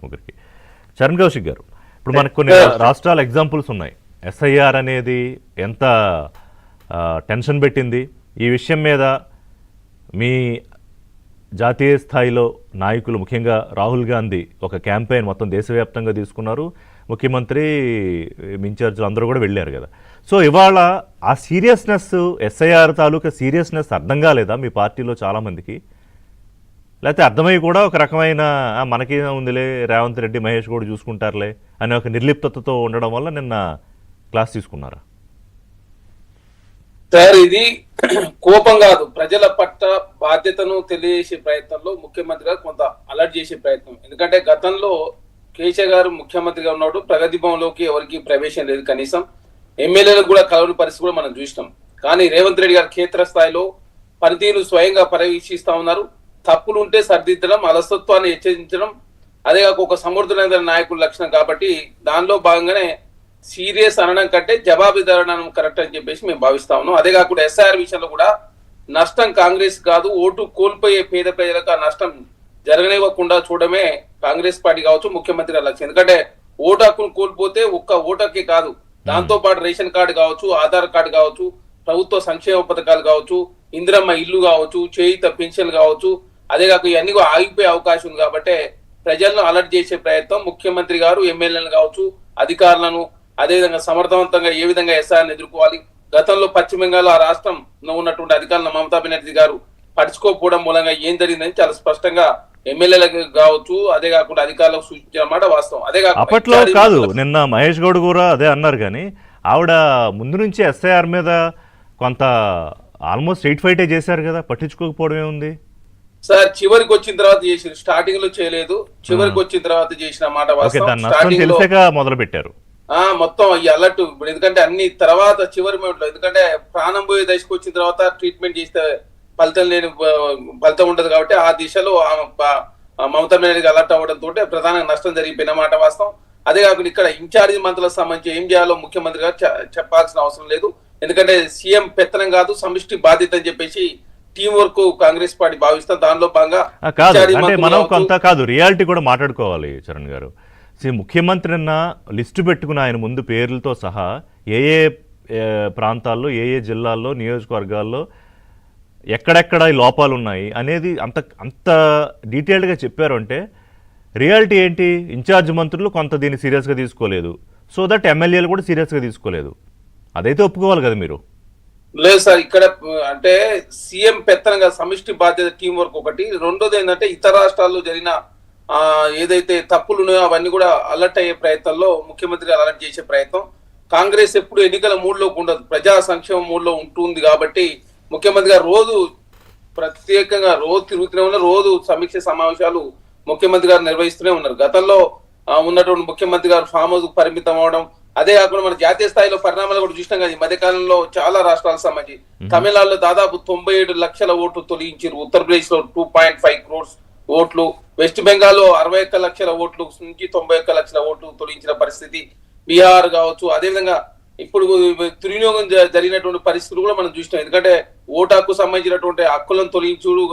ముగ్గురికి. చరణ్ కౌశిక్ గారు, ఇప్పుడు మనకు కొన్ని రాష్ట్రాల ఎగ్జాంపుల్స్ ఉన్నాయి. ఎస్ఐఆర్ అనేది ఎంత టెన్షన్ పెట్టింది, ఈ విషయం మీద మీ జాతీయ స్థాయిలో నాయకులు ముఖ్యంగా రాహుల్ గాంధీ ఒక క్యాంపెయిన్ మొత్తం దేశవ్యాప్తంగా తీసుకున్నారు, ముఖ్యమంత్రి ఇన్ఛార్జీలు అందరూ కూడా వెళ్ళారు కదా. సో ఇవాళ ఆ సీరియస్నెస్, ఎస్ఐఆర్ తాలూకా సీరియస్నెస్ అర్థం కాలేదా మీ పార్టీలో చాలామందికి? లేకపోతే అర్థమై కూడా ఒక రకమైన మనకి ఉందిలే, రేవంత్ రెడ్డి మహేష్ కూడా చూసుకుంటారులే అనే ఒక నిర్లిప్తతో ఉండడం వల్ల నిన్న క్లాస్ తీసుకున్నారా? సార్, ఇది కోపం కాదు, ప్రజల పట్ల బాధ్యతను తెలియజేసే ప్రయత్నంలో ముఖ్యమంత్రి గారు కొంత అలర్ట్ చేసే ప్రయత్నం. ఎందుకంటే గతంలో కేసీఆర్ గారు ముఖ్యమంత్రిగా ఉన్నప్పుడు ప్రగతి భవన్లోకి ఎవరికి ప్రవేశం లేదు, కనీసం ఎమ్మెల్యేలకు కూడా కలవని పరిస్థితి కూడా మనం చూసినాం. కానీ రేవంత్ రెడ్డి గారు క్షేత్రస్థాయిలో పనితీరు స్వయంగా పర్యవేక్షిస్తా ఉన్నారు. తప్పులు ఉంటే సరిదిద్దడం, అలసత్వాన్ని హెచ్చరించడం, అదే కాక ఒక సమర్థులైన నాయకుల లక్షణం. కాబట్టి దానిలో భాగంగానే సీరియస్ అనడం కంటే జవాబుదారడం కరెక్ట్ అని చెప్పేసి మేము భావిస్తా ఉన్నాం. అదే కాకుండా ఎస్ఐఆర్ విషయంలో కూడా నష్టం కాంగ్రెస్ కాదు, ఓటు కోల్పోయే పేద ప్రజలకు ఆ నష్టం జరగనివ్వకుండా చూడమే కాంగ్రెస్ పార్టీ కావచ్చు, ముఖ్యమంత్రి గారి లక్ష్యం. ఎందుకంటే ఓటు హక్కును కోల్పోతే ఒక్క ఓటకే కాదు, దాంతో పాటు రేషన్ కార్డు కావచ్చు, ఆధార్ కార్డు కావచ్చు, ప్రభుత్వ సంక్షేమ పథకాలు కావచ్చు, ఇందిరమ్మ ఇల్లు కావచ్చు, చేయుత పెన్షన్ కావచ్చు, అదే కాక ఇవన్నీ ఆగిపోయే అవకాశం ఉంది. కాబట్టి ప్రజలను అలర్ట్ చేసే ప్రయత్నం ముఖ్యమంత్రి గారు, ఎమ్మెల్యేలను కావచ్చు, అధికారులను అదేవిధంగా సమర్థవంతంగా ఏ విధంగా ఎస్ఐఆర్ని ఎదుర్కోవాలి. గతంలో పశ్చిమ బెంగాల్ ఆ రాష్ట్రంలో ఉన్నటువంటి అధికారులను మమతా బెనర్జీ గారు పడుచుకోకపోవడం మూలంగా ఏం జరిగిందని చాలా స్పష్టంగా ఎమ్మెల్యేలకు కావచ్చు, అదే కాకుండా అధికారులకు సూచించిన మాట వాస్తవం. అదే కాకుండా అప్పట్లో కాదు, నిన్న మహేష్ గౌడ్ కూడా అదే అన్నారు. కానీ ఆవిడ ముందు నుంచి ఎస్ఐఆర్ మీద కొంత ఆల్మోస్ట్ 8 ఫైటే చేశారు కదా, పట్టించుకోకపోవడం ఏముంది సార్? చివరికి వచ్చిన తర్వాత చేసారు, స్టార్టింగ్ లో చేయలేదు, చివరికి వచ్చిన తర్వాత చేసిన మాట వాస్తవం. తెలిసాక మొదలు పెట్టారు మొత్తం ఈ అలర్ట్. ఎందుకంటే అన్ని తర్వాత చివరి మూమెంట్లో, ఎందుకంటే ప్రాణం పోయే దశకు వచ్చిన తర్వాత ట్రీట్మెంట్ చేస్తే ఫలితం ఉండదు. కాబట్టి ఆ దిశలో మమతా బెనర్జీ అలర్ట్ అవ్వడంతో ప్రధానంగా నష్టం జరిగిపోయిన మాట వాస్తవం. అదే కాకుండా ఇక్కడ ఇన్ఛార్జి మంత్రులకు సంబంధించి ఏం చేయాలో ముఖ్యమంత్రి గారు చెప్పాల్సిన అవసరం లేదు. ఎందుకంటే సీఎం పెత్తనం కాదు, సమిష్టి బాధ్యత అని చెప్పేసి టీం వర్క్ కాంగ్రెస్ పార్టీ భావిస్తాం. దానిలో భాగంగా మనం కొంత కాదు, రియాలిటీ కూడా మాట్లాడుకోవాలి చరణ్ గారు. ముఖ్యమంత్రి నిన్న లిస్టు పెట్టుకుని ఆయన ముందు పేర్లతో సహా ఏ ప్రాంతాల్లో, ఏ జిల్లాల్లో, నియోజకవర్గాల్లో ఎక్కడెక్కడ లోపాలు ఉన్నాయి అనేది అంత డీటెయిల్డ్గా చెప్పారు. అంటే రియాలిటీ ఏంటి? ఇన్ఛార్జ్ మంత్రులు కొంత దీన్ని సీరియస్గా తీసుకోలేదు, సో దట్ ఎమ్మెల్యేలు కూడా సీరియస్గా తీసుకోలేదు. అదైతే ఒప్పుకోవాలి కదా మీరు? లేదు సార్, ఇక్కడ అంటే సీఎం పెత్తనంగా సమిష్టి బాధ్యత టీం వర్క్ ఒకటి. రెండోది ఏంటంటే ఇతర రాష్ట్రాల్లో జరిగిన ఏదైతే తప్పులు ఉన్నాయో అవన్నీ కూడా అలర్ట్ అయ్యే ప్రయత్నంలో ముఖ్యమంత్రి అలర్ట్ చేసే ప్రయత్నం. కాంగ్రెస్ ఎప్పుడు ఎన్నికల మూడ్లో ఉండదు, ప్రజా సంక్షేమ మూడ్లో ఉంటుంది. కాబట్టి ముఖ్యమంత్రి గారు రోజు ప్రత్యేకంగా తిరుగుతూనే ఉన్నారు, రోజు సమీక్ష సమావేశాలు ముఖ్యమంత్రి గారు నిర్వహిస్తూనే ఉన్నారు. గతంలో ఉన్నటువంటి ముఖ్యమంత్రి గారు ఫామ్ హౌస్ పరిమితం అవడం, అదే కాకుండా మన జాతీయ స్థాయిలో పరిణామాలు కూడా చూసినాం కదా. ఈ మధ్యకాలంలో చాలా రాష్ట్రాలకు సంబంధించి తమిళనాడులో దాదాపు 97 లక్షల ఓట్లు తొలగించారు, ఉత్తరప్రదేశ్ లో 2.5 crores ఓట్లు, వెస్ట్ బెంగాల్లో 61 లక్షల ఓట్లు నుంచి 91 లక్షల ఓట్లు తొలగించిన పరిస్థితి, బీహార్ కావచ్చు. అదేవిధంగా ఇప్పుడు దుర్వినియోగం జరిగినటువంటి పరిస్థితులు కూడా మనం చూసినాం. ఎందుకంటే ఓటు హక్కు సంబంధించినటువంటి హక్కులను తొలగించుడు,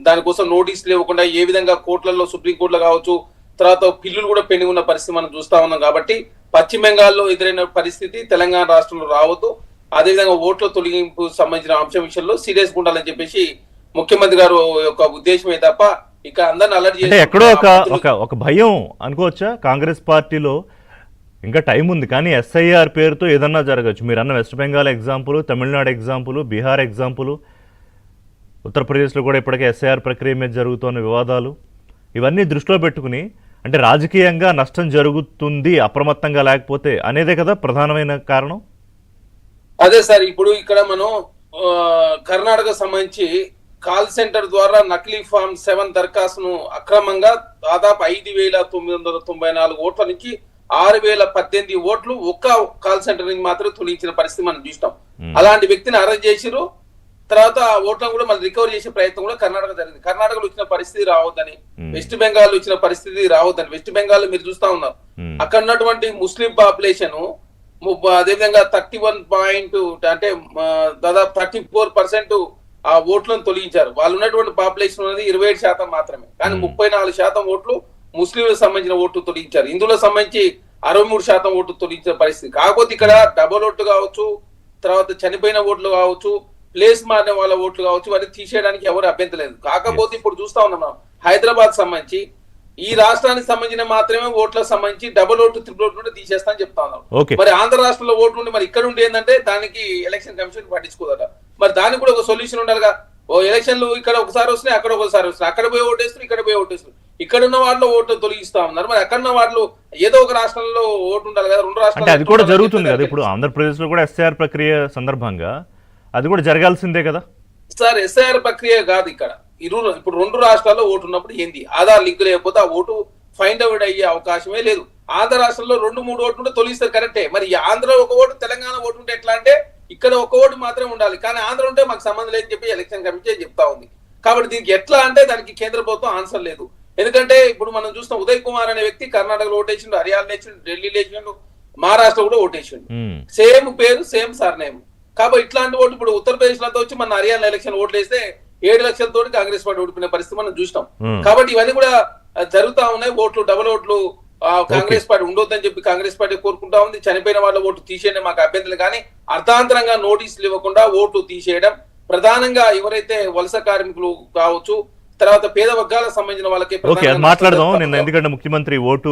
దానికోసం నోటీసులు ఇవ్వకుండా ఏ విధంగా కోర్టులలో, సుప్రీంకోర్టులో కావచ్చు, తర్వాత పిల్లులు కూడా పెండింగ్ ఉన్న పరిస్థితి మనం చూస్తా ఉన్నాం. కాబట్టి పశ్చిమ బెంగాల్లో ఎదురైన పరిస్థితి తెలంగాణ రాష్ట్రంలో రావద్దు. అదేవిధంగా ఓట్ల తొలగింపు సంబంధించిన అంశం విషయంలో సీరియస్ ఉండాలని చెప్పేసి ముఖ్యమంత్రి గారు యొక్క ఉద్దేశమే తప్ప ఇక అందరిని అలర్ట్ చేసి ఎక్కడో ఒక భయం అనుకోవచ్చా? కాంగ్రెస్ పార్టీలో ఇంకా టైం ఉంది, కానీ ఎస్ఐఆర్ పేరుతో ఏదన్నా జరగచ్చు. మీరు అన్న west Bengal example, Tamil Nadu example, Bihar example, ఉత్తరప్రదేశ్లో కూడా ఇప్పటికే ఎస్ఐఆర్ ప్రక్రియ మీద జరుగుతున్న వివాదాలు, ఇవన్నీ దృష్టిలో పెట్టుకుని అంటే రాజకీయంగా నష్టం జరుగుతుంది అప్రమత్తంగా లేకపోతే అనేదే కదా ప్రధానమైన కారణం. అదే సార్, ఇప్పుడు ఇక్కడ మనం కర్ణాటక సంబంధించి కాల్ సెంటర్ ద్వారా నకిలీ ఫామ్ 7 దరఖాస్తును అక్రమంగా దాదాపు 5,994 ఓట్ల నుంచి 6,018 ఓట్లు ఒక్క కాల్ సెంటర్ నుంచి మాత్రం తొలగించిన పరిస్థితి మనం చూస్తాం. అలాంటి వ్యక్తిని అరెస్ట్ చేసిరు. తర్వాత ఆ ఓట్లను కూడా మళ్ళీ రికవర్ చేసే ప్రయత్నం కూడా కర్ణాటక జరిగింది. కర్ణాటకలో వచ్చిన పరిస్థితి రావద్దని, వెస్ట్ బెంగాల్ వచ్చిన పరిస్థితి రావద్దని. వెస్ట్ బెంగాల్ మీరు చూస్తా ఉన్నారు, అక్కడ ఉన్నటువంటి ముస్లిం పాపులేషన్ అదేవిధంగా 31 అంటే దాదాపు 34% ఆ ఓట్లను తొలగించారు. వాళ్ళు ఉన్నటువంటి పాపులేషన్ అనేది 27% మాత్రమే, కానీ 34% ఓట్లు ముస్లింలకు సంబంధించిన ఓట్లు తొలగించారు, హిందువులకు సంబంధించి 63% ఓట్లు తొలగించిన పరిస్థితి. కాకపోతే ఇక్కడ డబుల్ ఓట్లు కావచ్చు, తర్వాత చనిపోయిన ఓట్లు కావచ్చు, ప్లేస్ మారిన వాళ్ళ ఓట్లు కావచ్చు, ఇవన్నీ తీసేయడానికి ఎవరు అభ్యంతరం లేదు. కాకపోతే ఇప్పుడు చూస్తా ఉన్నాం మనం హైదరాబాద్ సంబంధించి ఈ రాష్ట్రానికి సంబంధించిన మాత్రమే ఓట్లకు సంబంధించి డబుల్ ఓటు ట్రిపుల్ ఓటు నుండి తీసేస్తా అని చెప్తా ఉన్నాం. మరి ఆంధ్ర రాష్ట్రంలో ఓట్లు ఉండి మరి ఇక్కడ ఉండి ఏంటంటే దానికి ఎలక్షన్ కమిషన్ పట్టించుకోదట. మరి దానికి కూడా ఒక సొల్యూషన్ ఉండాలిగా. ఓ ఎలక్షన్లు ఇక్కడ ఒకసారి వస్తున్నాయి, అక్కడ ఒకసారి వస్తున్నాయి, అక్కడ పోయి ఓటేస్తారు, ఇక్కడ పోయి ఓటేస్తారు. ఇక్కడ ఉన్న వాళ్ళు ఓట్లు తొలగిస్తా ఉన్నారు. మరి అక్కడ ఉన్న వాళ్ళు ఏదో ఒక రాష్ట్రంలో ఓటు ఉండాలి కదా. 2 రాష్ట్రాలు అది కూడా జరుగుతుంది కదా. ఇప్పుడు ఆంధ్రప్రదేశ్ లో కూడా ఎస్ఐఆర్ ప్రక్రియ సందర్భంగా అది కూడా జరగాల్సిందే కదా సార్. ఎస్ఐఆర్ ప్రక్రియ కాదు ఇక్కడ. ఇప్పుడు 2 రాష్ట్రాల్లో ఓటు ఉన్నప్పుడు ఏంది, ఆధార్ లింక్ లేకపోతే ఆ ఓటు ఫైండ్ అవుట్ అయ్యే అవకాశమే లేదు. ఆంధ్ర రాష్ట్రంలో 2-3 ఓట్లు ఉంటే తొలగిస్తారు, కరెక్టే. మరి ఆంధ్రలో ఒక ఓటు, తెలంగాణ ఓటు ఉంటే ఎట్లా అంటే ఇక్కడ ఒక ఓటు మాత్రమే ఉండాలి, కానీ ఆంధ్ర ఉంటే మాకు సంబంధం లేదని చెప్పి ఎలక్షన్ కమిషన్ చెప్తా ఉంది. కాబట్టి దీనికి ఎట్లా అంటే దానికి కేంద్ర ప్రభుత్వం ఆన్సర్ లేదు. ఎందుకంటే ఇప్పుడు మనం చూస్తాం, ఉదయ్ కుమార్ అనే వ్యక్తి కర్ణాటకలో ఓటేసిండు, హర్యానా వేసిండు, ఢిల్లీలో వేసిండు, మహారాష్ట్ర కూడా ఓటేసిండు. సేమ్ పేరు, సేమ్ సర్నేమ్. కాబట్టి ఇట్లాంటి ఓటు ఇప్పుడు ఉత్తరప్రదేశ్ లో వచ్చి మన హర్యానా ఎలక్షన్ ఓట్లు వేస్తే 7 లక్షలతో కాంగ్రెస్ పార్టీ ఓడిపోయిన పరిస్థితి మనం చూస్తాం. కాబట్టి ఇవన్నీ కూడా జరుగుతా ఉన్నాయి. ఓట్లు, డబుల్ ఓట్లు కాంగ్రెస్ పార్టీ ఉండొద్దని చెప్పి కాంగ్రెస్ పార్టీ కోరుకుంటా ఉంది. చనిపోయిన వాళ్ళ ఓటు తీసేయడం మాకు అభ్యంతరం, కానీ అర్థాంతరంగా నోటీసులు ఇవ్వకుండా ఓట్లు తీసేయడం, ప్రధానంగా ఎవరైతే వలస కార్మికులు కావచ్చు, తర్వాత పేద వర్గాలకు సంబంధించిన వాళ్ళకి మాట్లాడదాం నిన్న. ఎందుకంటే ముఖ్యమంత్రి ఓటు